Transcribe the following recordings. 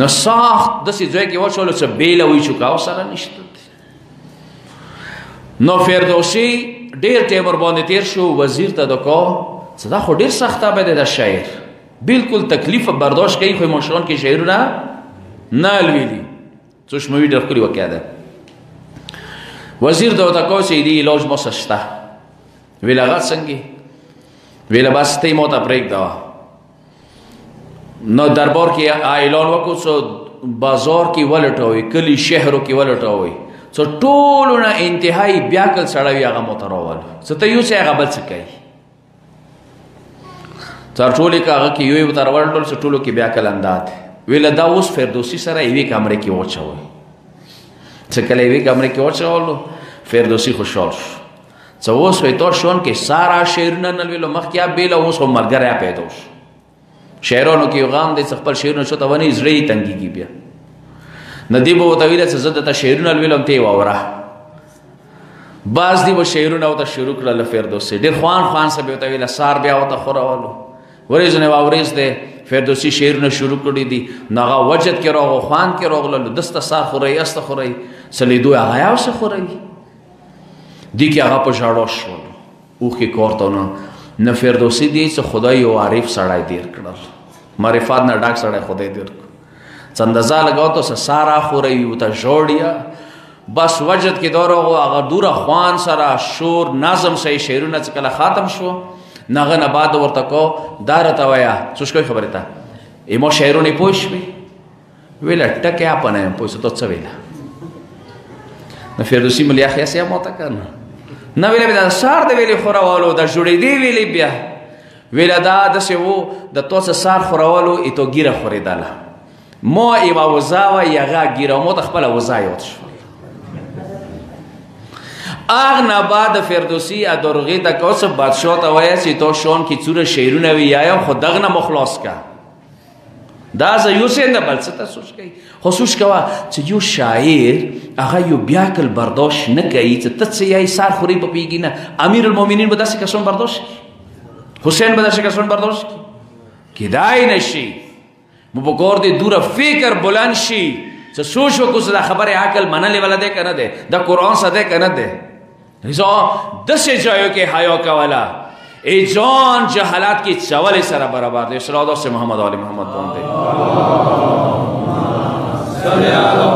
نو سخت داسې ځای کې واچولو څه بیله وي چوکاو سره نشته نو فردوسي ډېر ټیم ورباندې تېر شو وزیر ته د کو څه دا خو ډېر سخت به دی دا شاعر بالکل تکلیف برداشت کوي خو مشران کې شعرونه نه لولي څه شموي ډېر ښکلې واقعه ده وزیر ته ورته کو چې دې علاج موسه شته ویل هغه څنګه ویل بس ته یې ماته پرېږده نو دربار کې اعلان وکړو څو بازار کې ولټوئ کلي شهرو کې ولټوئ څو ټولو نه انتهایي بیا کل سړی هغه ماته راولو څه ته یو څه هغه بل څه کوي تر ټولې که هغه کې یو یې ورته راوړل څه ټولو کې بیا کل انداد ویله دا اوس فردوسي سره یوې کمرې کې واچوئ څه کله یوې کمرې کې واچولو فردوسي خوشحال شو څه اوس وایي تا شون کې سارا شعرونه نه لولو مخکې بیله اوس خو ملګری پیدا شو شاعرانو کې یو غام دی چې خپل شعرونه شو ته ونی زړه یې تنګېږي بیا ندی به ورته ویله چې زه درته شعرونه لولم ته یې واوره بعض دی به شعرونه ورته شروع کړل فردوسي ډېر خوان څه به ورته ویله سار بیا ورته خورولو ورځ نه واورېز دی فردوسي شعرونه شروع کړي دي نو هغه وجد کې راغو خوان کې راغلل دسته سار خورئ استه خورئ څه لیدو هغه یو څه خورئ دی کې هغه په ژړا شول اوښکې کور ته نه فردوسي دی چې خدای یو عارف سړی دیر کړل معرفت نه ډک سړی خدای دیر کړ څه اندازه لګاو ته څه سارا خورئ ورته ژوړیا بس وجد کې دا راغو هغه دوره خوان سره شور نظم صحیح شعرونه چې کله ختم شو نغه نه بعد ورته کو دا راته وایه څه شکوي خبرې ته ایمو شعرونه پوه شوې ویله ټکې اپنه یم پوه څه ته څه ویله نو فردوسي ملیا خیاسې ماته کنه نه ویله بیا سار د ویلې خورولو د جوړېدې ویلې بیا ویله دا داسې و د تو څه سار خورولو ایتو ګیره خورېدله ما یوه وزه وه یغه ګیره ما ته خپله وزه یاد شول اغ نه بعد فردوسي ادرغې ته کو څه بادشاه ته وایه چې تو شون کې څوره شعرونه ویایم خو دغه نه مخلاص که دا زه یو څه نه بل څه ته سوچ کوي خو سوچ کوه چې یو شاعر هغه یو بیا کل برداشت نه کوي چې ته څه یایي سار خورې په پوهېږي نه امیر المؤمنین به داسې کسان برداشت کړي حسین به داسې کسان برداشت کړي کیدای نشي مو پکار دی دوره فکر بلند شي چې سوچ وکړو چې دا خبرې عقل منلې والا دی که نه دی دا قرآن څه دی که نه دی داسې ځایو کې حیا کوله ای جان جهالت کی چولې سره برابر دی صلوات سے محمد آل محمد باندې صلی محمد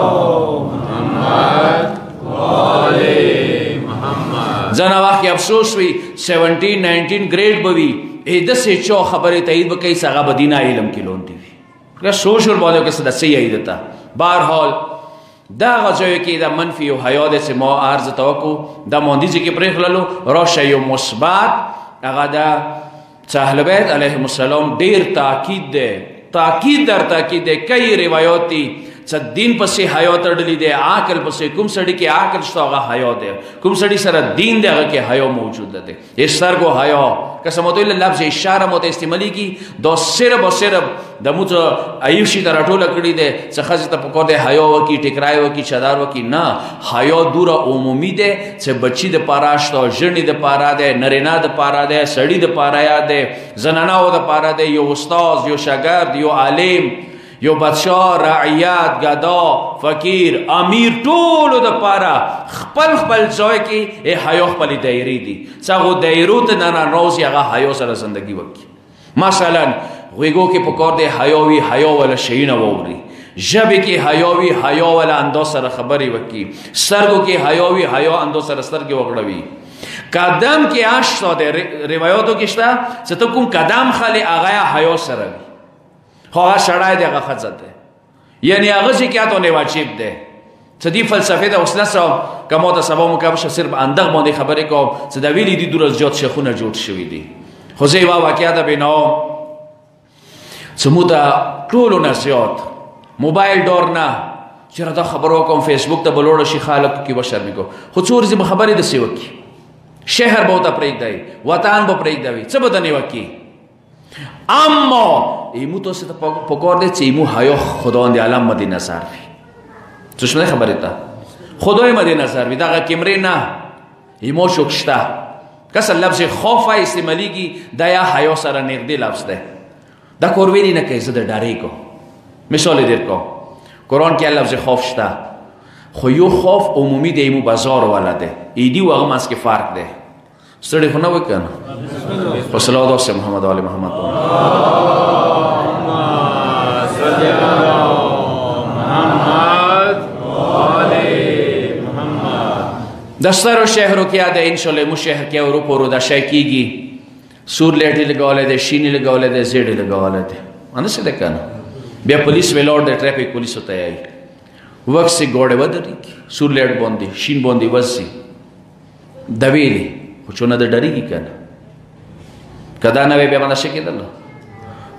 آل محمد زنه وخت افسوس وی 17 19 گریډ بوي ای د سه چو خبره تایید وکي څنګه بدینه علم کې لون دی که سوچ ور باندې کې صدا صحیح ایدتا بهرحال دا غځوي کې دا منفي او حیا د سمو ارز توکو دا مونږ چې پرې خللو راشه یو مثبت هغه دا اهل بیت علیهم السلام ډیر تاکید ده تاکید در تاکید ده کئی روایات دي چې دین پسې حیا تړلې ده عقل پسې کوم سړی کې عقل شته هغه حیا ده کوم سړی سره دین ده هغه کې حیا موجود ده استرګو حیا قسم تو لفظ اشاره مت استعمالي کی دو صرف او صرف د موږ ایوشي تر ټوله کړی ده چې خاصه ته پکور ده حیا وکي ټکرای وکي چادر وکي نه حیا دوره عمومي ده چې بچی د پاراشت او ژړنی د پارا ده نرینا د پارا ده سړی د پارا ده زنانه د پارا ده یو استاد یو شاګرد یو عالم یو بادشاہ رعیت گدا فقیر امیر ټولو د پاره خپل خپل ځای کې حیا خپل دایری دي څنګه دایرو ته نه روزي هغه حیا سره زندگی وکړي مثلا غوګو کې پکور دی حیاوي حیا ولا شینه ووري جبه کې حیاوي حیا ولا انداز سره خبري وکړي سرګو کې حیاوي حیا انداز سره سترګې وغړوي قدم کې آشته د روایتو کې شته چې ته کوم قدم خالي هغه حیا سره خو هغه سړی دی هغه ښځه دی یعنی هغه چې کیا ته واجب دی څه دي فلسفې د اوس نسو کومه ته سبا مو صرف اندغ باندې خبرې کوم چې دا ویلي دي دور زیات شیخونه جوړ شوي دي خو زه یوه واقعه ده بینو چې مو ته ټولو نه زیات موبایل ډور نه چېرې دا خبر وکړم فیسبوک ته به لوړه شي خلکو کې به شرمې کوم خو څو ورځې به خبرې داسې وکړي شهر به ورته پرېږدوي وطن به پرېږدوي څه به دنې وکړي اما ایمو تو سے پکار دے چه ایمو حیا خداوند عالم مد نظر وی چشمه خبره تا خدای مد نظر وی دا کیمره نه ایمو شوکشتا کس لفظ خوف استعمالی کی دا یا حیا سره نږدې لفظ ده دا کور ویلی نه کوي زه د ډارې کو مثال در کو قرآن کې لفظ خوف شته خو یو خوف عمومی دی مو بازار والا دی ایدی و هغه منځ کې فرق دی ستړي خو نه وای کنه په صلوات والسلام محمد علی محمد دستر و شهر رو که انشالله مو شهر که اروپا رو داشته کیگی سور لیٹی لگاوله ده شینی لگاوله ده زیڑی لگاوله ده آنه سیده کنه بیا پولیس ویلار ده ٹریفک پولیس ہوتا ہے وقت سے گوڑے ودری سور لیٹ بوندی شین بوندی وزی دویلی خوچونه ده ڈری گی کنه کدا نوی بیا منده شکی دلو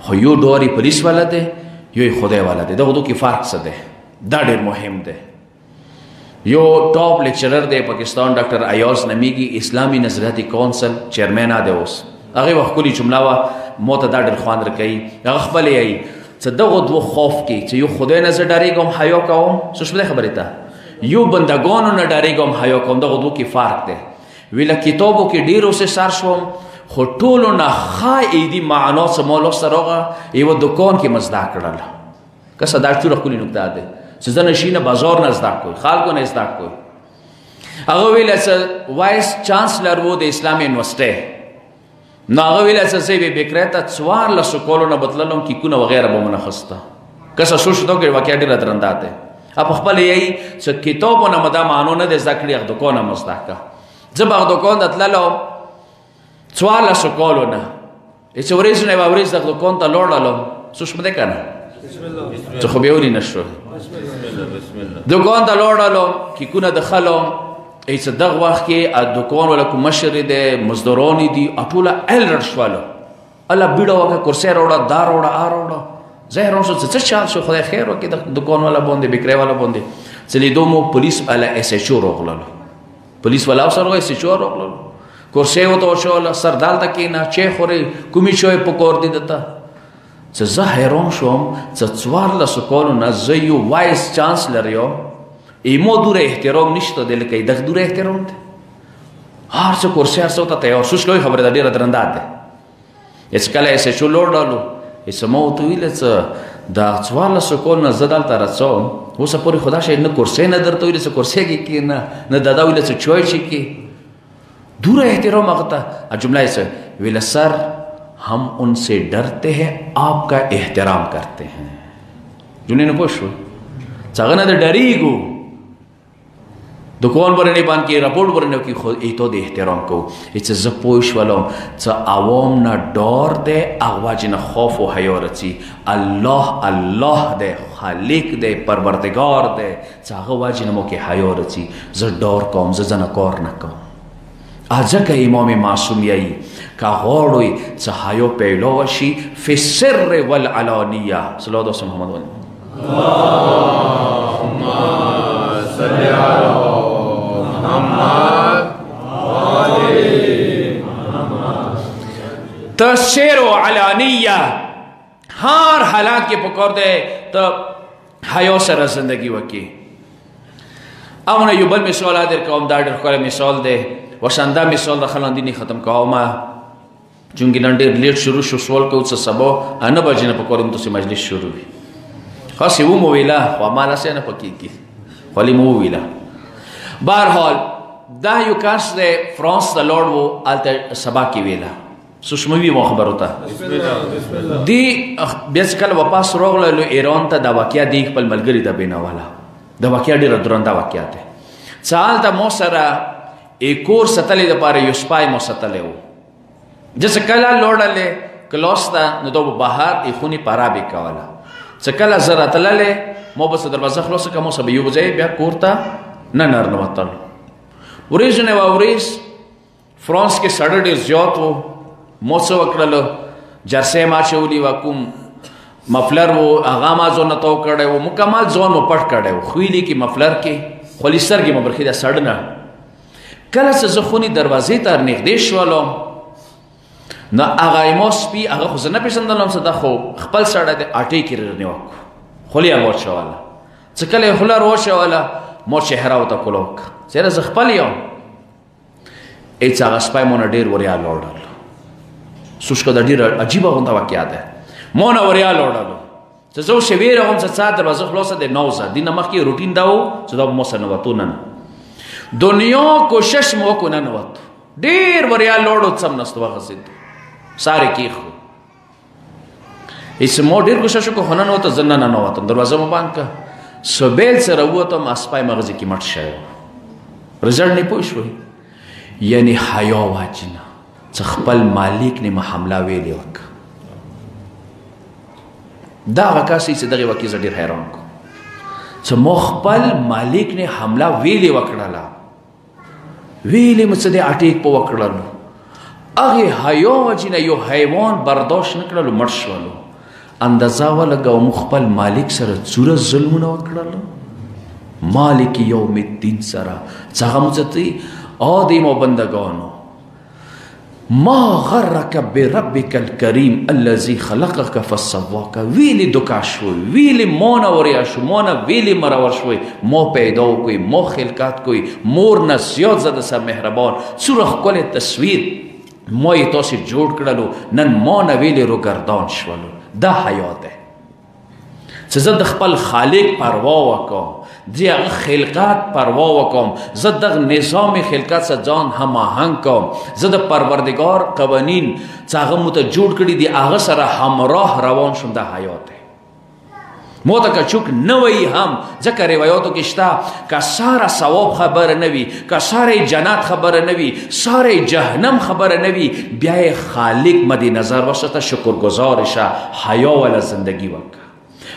خو یو دواری پولیس والا ده یو خدای والا ده ده دو کی فرق سده دا دیر مهم ده یو ٹاپ لیکچرر دی پاکستان ډاکټر ایاز نمیگی اسلامی نظریاتی کونسل چیرمن دی اوس هغه وخت کلی جمله وا موته دا ډېر خوان درکې هغه خپل یې څه دغه دوه خوف کې چې یو خدای نه زه ډارېږم حیا کوم څه شوه خبرې ته یو بندگانو نه ډارېږم حیا کوم دغه دوه کې فرق دی ویله کتابو کې ډېرو سه سر شوم خو ټولو نه ښه ایدي معنا څه مولو سره هغه یوه دکان کې مزدا کړله که صدا چوره ښکلې نکته دی چې زه نشینه بازار نه زده کوئ خلکو نه زده کوئ هغه ویله چې وایس چانسلر و د اسلامي یونیورسټۍ نو هغه ویله چې زه یې بېکری ته 1400 کالونه بتللم کیکونه وغیره به مو نخسته کسه سوچ تو کې واقعا ډېره درنده دی په خپل یی چې کتابونه مو دا معنو نه دی زده کړي هغه دکانه مو زده کړه زه به هغه دکان ته تللم 1400 کالونه چې ورځ نه به ورځ دغه دکان ته لاړلم سوچ مو دی که نه څه خو بیا ولې نه شو دکان ته لاړلم کیکونه دخلم ایڅ دغه وخت کې دکان والا کوم مشر دی مزدوران دي ټوله ال رټ شولو الله بیړه وکړه کرسۍ راوړه دا راوړه راوړه زه حیران شوم څه چال شو خدای خیر وکړي د دکان والا باندې بکری والا باندې چې لیدو مو پولیس والا اس ایچ او راغلل پولیس والا سره اس ایچ او راغلل کرسۍ وته وشوله سر دالته کېنه چې خوري کومې شوی پکور دي دته چې زه حیران شوم چې 1400 کالونه زه یو وایس چانسلر یم ایمو دوره احترام نشته دی لکه دغه دوره احترام دی هر څه کرسۍ هر څه ورته تیار سوچ کوئ خبره ده ډېره درنده ده چې کله ایس ایچ او لوړ ایسه ما ورته ویله چې دا 1400 کالونه زه دلته رسوم اوسه پورې خدا شاید نه کرسۍ نه درته ویله چې کرسۍ کې کښېنه نه دادا ویله چې چای چکې دوره احترام هغه ته جمله یې ویله سر हम उनसे डरते हैं आपका एहतराम करते हैं जुने ने पोषो चागना दे डरीगो दुकान पर नहीं बांध के रिपोर्ट पर नहीं कि खुद इतो दे एहतराम को इसे ज़पोश वालों चा आवाम ना डर दे आवाज़ ना खौफ व हया रची अल्लाह अल्लाह दे खालिक दे परवरदिगार दे चा आवाज़ ना मोके हया रची ज़ डर कौम ज़ जना कौर ना कौम आजा का इमाम मासूम यही का गौड़ोई चाहायो पहलो वशी फि सिर्र वल अलानिया सल्लल्लाहु अलैहि वसल्लम अल्लाहुम्मा सल्ली अला मुहम्मद तो सिर्र व अलानिया हर हालात के पकड़ दे तो हयो सर जिंदगी वकी अब उन्हें युबल मिसाल आदर कौम दाढ़ कर मिसाल दे वशंदा मिसाल रखलन दिनी ख़त्म कौमा चूँकि नंडे लेट शुरू शुसवाल को उत्सव सबो अन्न बजने पकोरम तो से मजलिस शुरू भी खासी वो मोविला वामाला से न पकी की खाली मोविला बारहाल दा युकास दे फ्रांस द लॉर्ड वो आलते सबा की वेला सुषमवी वो खबर होता दी बेसिकल वापस रोगला लो ईरान ता दवाकिया देख पल मलगरी दा बेना वाला दवाकिया डी रद्रन दवाकिया थे साल ता मोसरा एक और सतले द पारे युस्पाई मोसतले वो जैसे कला लोडले क्लोस्ता न तो बाहर इखुनी पारा बिका वाला सकला जरा तलले मो बस दरवाजा खलोस का मो सब यु बजाय ब्या कोरता न नर न मतल ओरिजिन व ओरिस फ्रांस के सडडे ज्योत वो मोसो वकड़लो जर्से माचौली वकुम मफलर वो आगामा जो न तो करे वो मुकम्मल जोन वो पट करे वो खुईली की मफलर के खोलिस्तर की मबरखिदा सड़ना कल से जखुनी दरवाजे तर निर्देश वालों ना आगाई मोस्पी आगा खुजना पेशंदलम सदा खो खपल सड़ा दे आटे की रने वाको खोलिया मोर शवाला चकले खुला रो शवाला मोर चेहरा होता कोलोक सेरा जखपल यो एच आगा स्पाई मोना डेर वरिया लौड़ालो सुष्को दा डेर अजीबा होता वाक्यात है मोना वरिया लौड़ालो چې زه شویر هم چې څا دروازه خلاصه دی نوزه دې نه مخکې روټین دا و چې دا به مو سره ننوتو نه دنیا کوشش مو وکړو ننوتو ډېر وریا لوړو څم نستو واغځېدو سارے کېښو ایسه مو ډېر کوشش وکړو خو ننوتو زه نه ننوتم دروازه مو بند کړه سبیل سره ووتم اسپای مغزې کې مټ شوی رزلټ نه پوه شوئ یعنی حیا واجنه چې خپل مالک نه مې حمله ویلې وکړه دا هغه کس چې دغې واقعې زه ډېر حیران کړم چې مو خپل مالک نه حمله ویلې وکړله ویلې مې څه دی اټیک په وکړلو هغې حیا وجې نه یو حیوان برداشت نه کړلو مړ شولو اندازه ولګوه موږ خپل مالک سره څوره ظلمونه وکړله مالک یوم الدین سره چې هغه موږ ته آدم و بندگانو ما غرک بربک الکریم الذی خلقک فسواک ویلی دکا شوی ویلی مونا وریا شو مونا ویلی مراور شوی مو پیدا کوئی مو خلقات کوئی مور نه زیاد زده سر مهربان سورخ کل تصویر موی تاسی جوړ کړلو نن مونا ویلی رو گردان شولو دا حیات ہے چې زه د خپل خالق پروا وکم د هغه خلقات پروا وکم زه دغه نظام خلقات سره ځان هماهنګ کوم زه د پروردگار قوانین چې هغه مو ته جوړ کړي دي هغه سره همراه روان شم دا حیات دی مو ته که چوک نه وی هم ځکه روایاتو کې شته که ساره ثواب خبره نه وي که ساره جنت خبره نه وي ساره جهنم خبره نه وي بیا یې خالق مد نظر وسته شکرګزار شه حیا ولا زندگی وکړه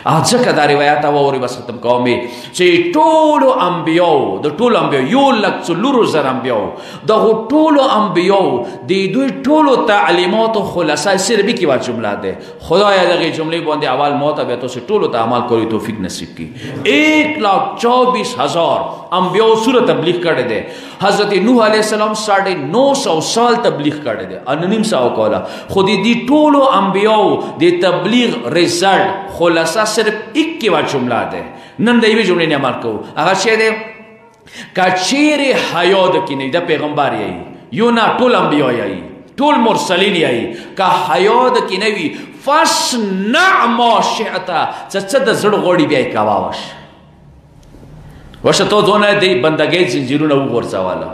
ځکه دا روایت واورئ بس ختم کوم چې ټولو انبیاو د ټولو انبیاو 1,400,000 انبیاو دغو ټولو انبیاو د دوی ټولو تعلیماتو خلاصه صرف کې وا جمله ده خدایا دغه جملې باندې اول ما ته به تاسو ټولو ته عمل کوي توفیق نصیب کړي 1,24,000 انبیاو سوره تبلیغ کړي ده حضرت نوح علیہ السلام 950 سال تبلیغ کړي ده انونیم ساو کولا خو دې ټولو انبیاو د تبلیغ رزلټ خلاصه صرف ایک کی وا جمله ده نن د یوې جملې نه عمل کوو هغه څه ده که چیرې حیا د کې نه د پیغمبر یې یو نه ټول انبیا یې ټول مرسلین یې که حیا د کې نه وي فاصنع ما شئت څه د زړه غوړي بیا یې کوه وشه تو ځونه د بندګۍ زنجیرونه وغورځوله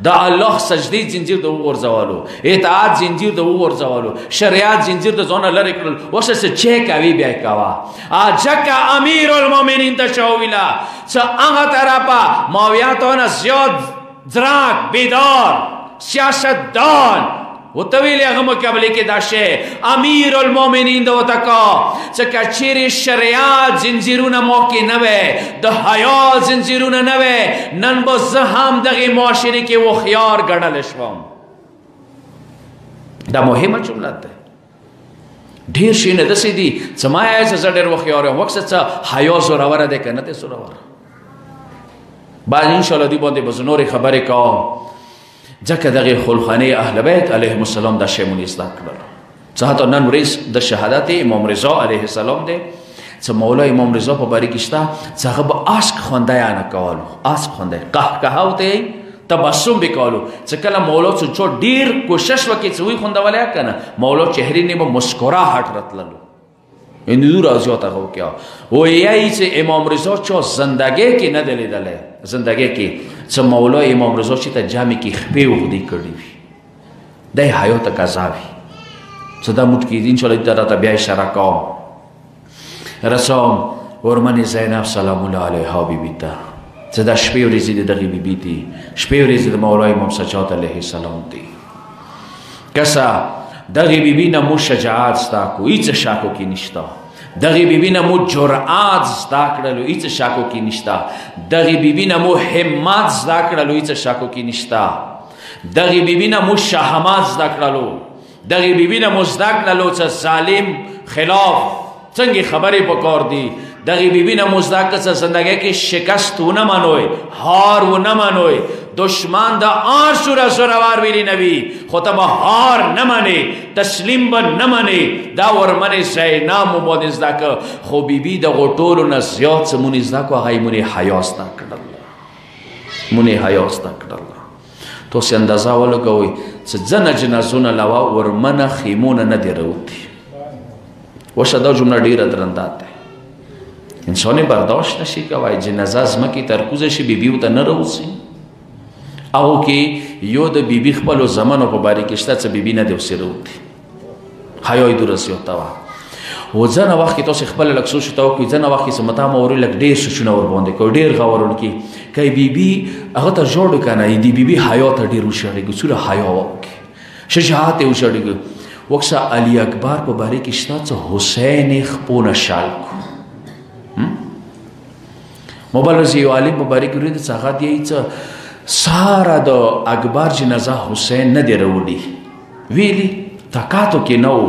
دا الله سجدی زنجیر د وغورځولو اطاعت زنجیر د وغورځولو شریعت زنجیر د ځونه لرې کړل اوس څه چې کوي بیا یې کوه ځکه امیر المؤمنین ته شو ویله څه هغه طرفه ماویاتونه زیات ځراک بیدار سیاستدان ورته ویلې هغه مقابلې کې دا شی امیر المؤمنین د ورته کا چې که چیرې شریعت زنځیرونه مو کې نه وی د حیا زنځیرونه نه وی نن به زه هم دغې معاشرې کې هوښیار ګڼلی شوم دا مهمه جمله ده ډېر شیونه داسې دي چې ما یې چې زه ډېر هوښیار یم وکړه څه حیا زوروره دی که نه دی زوروره بعد انشاءالله دې باندې به زه نورې خبرې کوم ځکه دغه خلخانه اهل بیت علیهم السلام دا شی مونږ زده کړل څه حتی نن ورځ د شهادت امام رضا علیه السلام دی چې مولا امام رضا په باره کې شته چې هغه به اشک خوندیانه کولو اشک خوندی قهقهه ورته تبسم به کولو چې کله مولا څه ډېر کوشش وکړي چې وی خوندولی که نه مولا چهرې نه به مسکراهټ راتللو دور ازیات هغه وکړه وایي چې امام رضا چا زندګۍ کې نه دی لیدلی زندګۍ کې چې مولا امام رضا چې ته جامې کې خپې اوږدې کړې وي دا یې حیات قضا وي چې دا موږ کې انشاءالله دا راته بیا اشاره کوم رسوم ورمنې زینب سلام الله علیها بیبي ته چې دا شپې ورځې د دغې بیبي دي شپې ورځې د مولا امام سجاد علیه السلام دي کسه دغه بیبی نه مو شجاعت زده کو هیڅ شاکو کې نشته دغه بیبی نه مو جرأت زده کړلو هیڅ شاکو کې نشته دغه بیبی نه مو همت زده کړلو هیڅ شاکو کې نشته دغه بیبی نه مو شهامت زده کړلو دغه بیبی نه مو زده کړلو چې ظالم خلاف څنګه خبرې پکار دي دغه بیبی نه مو زده کړه چې زندګۍ کې شکست ونه منوي هار ونه منوي دشمن دا آر سوره زوروار ویلی نبی خو ته به هار نه منې تسلیم به نه منې دا ورمنې زینب مو باندې زده که خو بیبي دغو ټولو نه زیات څه مونې زده کړو هغه یې مونې حیا زده کړل مونې حیا زده کړل تاسې اندازه ولګوئ چې ځنه جنازونه لوه ورمنه خیمونه نه دي راوتي وشه دا جمله ډېره درنده ده انسان برداشت نشي کوي جنازه ځمکې ترکوزه شي بیبي ورته نه راوځي او کې یو د بیبي خپلو زمنو په باره کې شته څه بیبي نه دی ورسې راوتې حیا یې دورسې ورته وه و ځنه وخت کې تاسو خپله لږ سوچ ورته وکړئ ځنه وخت کې څه متا مورې لږ ډېر سوچونه ورباندې کوئ ډېر غور وکړي که بیبي هغه ته ژاړو که نه د بیبي حیا ته ډېر وشړېږو څومره حیا وکړي شجاعت یې وشړېږو وکسا علی اکبر په باره کې شته څه حسین خپونه شال کو مبارز یو عالم په باره کې ورېده څه هغه دی څه ساره د اکبر جنازه حسین نه دی راوړي ویلي تکاتو کې نه و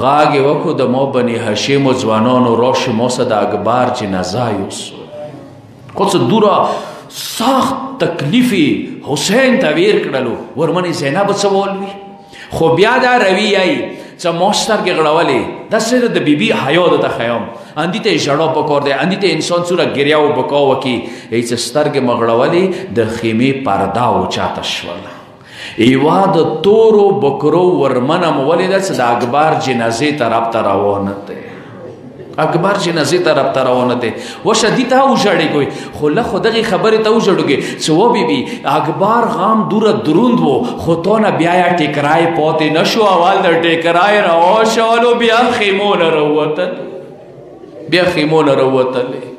غاږ یې وکړو د مو بني هاشمو ځوانانو راشو مو سه د اکبر جنازه یوسو خو څه دوره سخت تکلیفي حسین ته ویر کړلو ورمنې زینب څه وولوي خو بیا دا رویایي څه مو سترګې غړولې دا صرف د بیبي حیا درته ښیم اندي ته یې ژړا پکار دی اندي ته انسان څومره ګریا و بکا وکړي ای څه سترګې مه غړولې د خیمې پرده اوچاته شوله ایوا د تورو بکرو ورمنه مو ولیده چې د اکبر جنازې طرف ته روانه دی اکبر جنازې طرف ته روانه دی وشه دې ته وژړېږئ خو له خو دغې خبرې ته وژړوږئ چې و بیبي اکبر غام دوره دروند و خو تو نه بیا یا ټیکرای پاتې نه شو اول د ټیکرای راوشولو بیا خیمونه راووتل بیا خیمونه راووتلې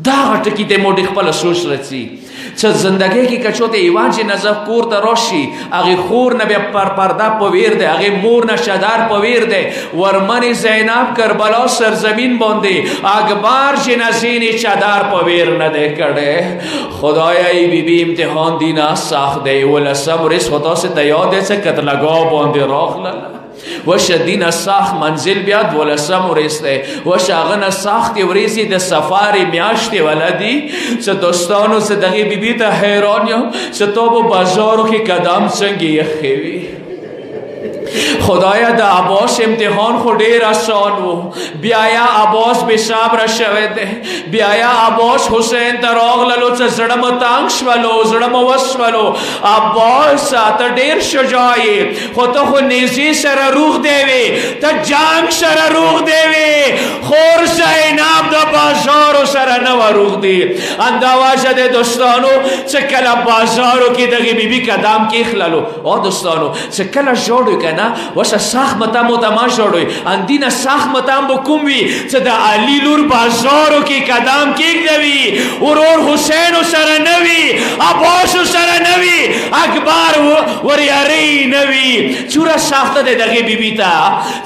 دغه ټکي ته مو ډېر خپله سوچ رسي چې زندګۍ کې که چوته یوه جنازه کور ته راشي هغې خور نه بیا پر پرده په ویر دی هغې مور نه شدر په ویر دی ورمنې زینب کربلا سرزمین باندې اکبر جنازې نه چدر په ویر نه دی کړی خدایا ای بیبي امتحان دی نه سخت دی ولسم ورځ خو تاسې ته یاد دی چې قتلګاه باندې راغلله وشه دینه سخت منزل بیا دولسم ورځ دی وشه هغه نه سختې ورځې د سفارې میاشتې ولدي چې دوستانو چې دغې بیبي ته حیران یم چې تو په بازارو کې قدم څنګه یخې وي خدایا د عباس امتحان خو ډیر آسان وو بیا یا عباس بې صبره شوی دی بیا یا عباس حسین ته راغللو چې زړه مو تنګ شولو زړه مو وسولو عباس ته ډیر شجاع یې خو ته خو نیزې سره روغ دی وې ته جنګ سره روغ دی وې خور زینب د بازارو سره نه وه روغ دی همدا وجه دی دوستانو چې کله بازارو کې دغې بیبي قدم کېښللو او دوستانو چې کله ژاړو که نه وشه سخت متم و ته مه ژاړئ اندینه سخت متم به کوم وي چې د علي لور بازارو کې قدم کېږدوي ورور حسینو سره نه وي عباسو سره نه وي اکبر وریارۍ نه وي څومره سخته دی دغې بیبي ته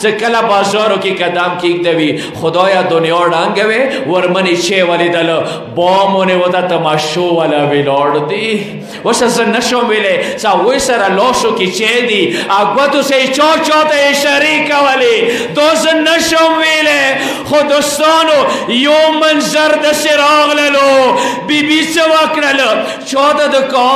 چې کله بازارو کې قدم کېږدوي خدایا دنیا ړنګه وې ورمنې چې ولیدله بامونې ورته تماشو والا ولاړ دي وشه زه نشم ویلی چې هغوی سره لاسو کې چې دي اګوتو سه چا ته اشارې کولې دا زه نشم ویلی خو دوستانو یو منظر داسې راغللو بیبي څه وکړله چا ته د کا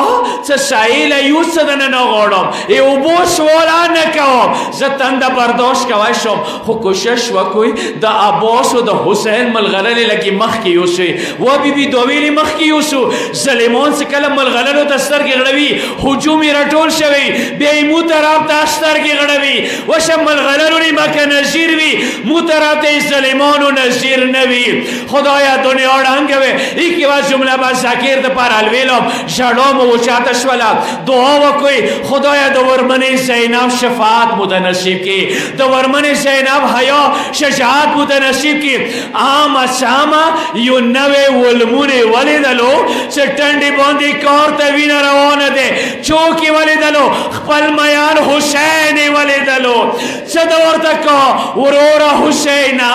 څه سایله یو څه دننه غواړم ای اوبو سواله نه کوم زه تنده برداشت کوی شم خو کوشش وکړئ د عباس و د حسین ملغلرې لکې مخکې یوسئ و بیبي دوه ویلې مخکې یوسو ظالمان څه کله ملغلرو ته سترګې غړوي هجوم یې راټول شوی بیا یې مو طرف ته سترګې غړوي وشه ملغلرو نه مکه نظیر وي مو طرف ته یې ظالمانو نظیر نه وي خدایا دنیا ړنګه وې ایک یوه جمله به ذکر دپاره لویلم ژړا مو اوچاته شوله دعا وکړئ خدایا د ورمنې زینب شفاعت مو ته نصیب کړي د ورمنې زینب حیا شجاعت مو ته نصیب کړي عامه سامه یو نوې ولمونې ولیدلو چې ټنډې باندې کار ته وینه روانه دی چوکې ولیدلو خپل میان حسین ولیدلو څه د ورته کا وروره حسینه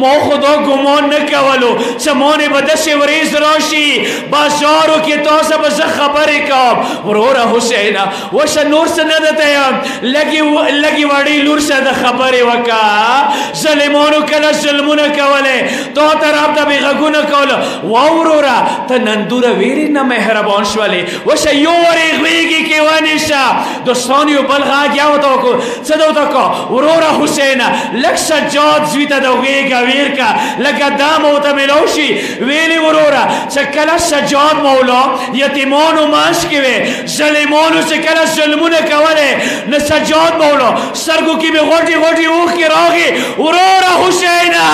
ما خدا ګمان نه کولو چې مانې به داسې ورځ راشي بازارو کې تاسو به زه خبرې کوم وروره حسینه وشه نور څه نه درته یم لږې وړې لور سره د خبرې وکړه ظالمانو کله ظلمونه کولې تا طرف ته به غږونه کوله وا وروره ته نن دوره ویرې نه مهربان شولې وشه یو ورې غوېږې کې ونیسه دوستان یو بل غږ یا ورته وکړو څه ده ورته کا وروره حسینه لږ سجاد زوی ته د غوږ ویر کا لگا دام ہوتا ملوشی ویلی ورورا چکلا سجاد مولا یتیمانو ماش کیوے ظلمانو چکلا ظلمون کولے نا سجاد مولا سرگو کی بے غوٹی غوٹی اوخ کی راغی ورورا حسینہ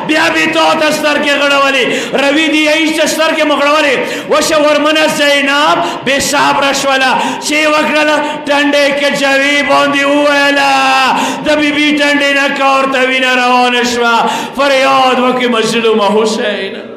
بیا بی تو تستر کے غڑوالی روی دی ایش تستر کے مغڑوالی وشور من زیناب بے صاحب رشوالا چی وکرلا ٹنڈے کے جوی بوندی اویلا دبی بی ٹنڈے نکا اور توی نروانشوا فریاد وکی مظلوم حسین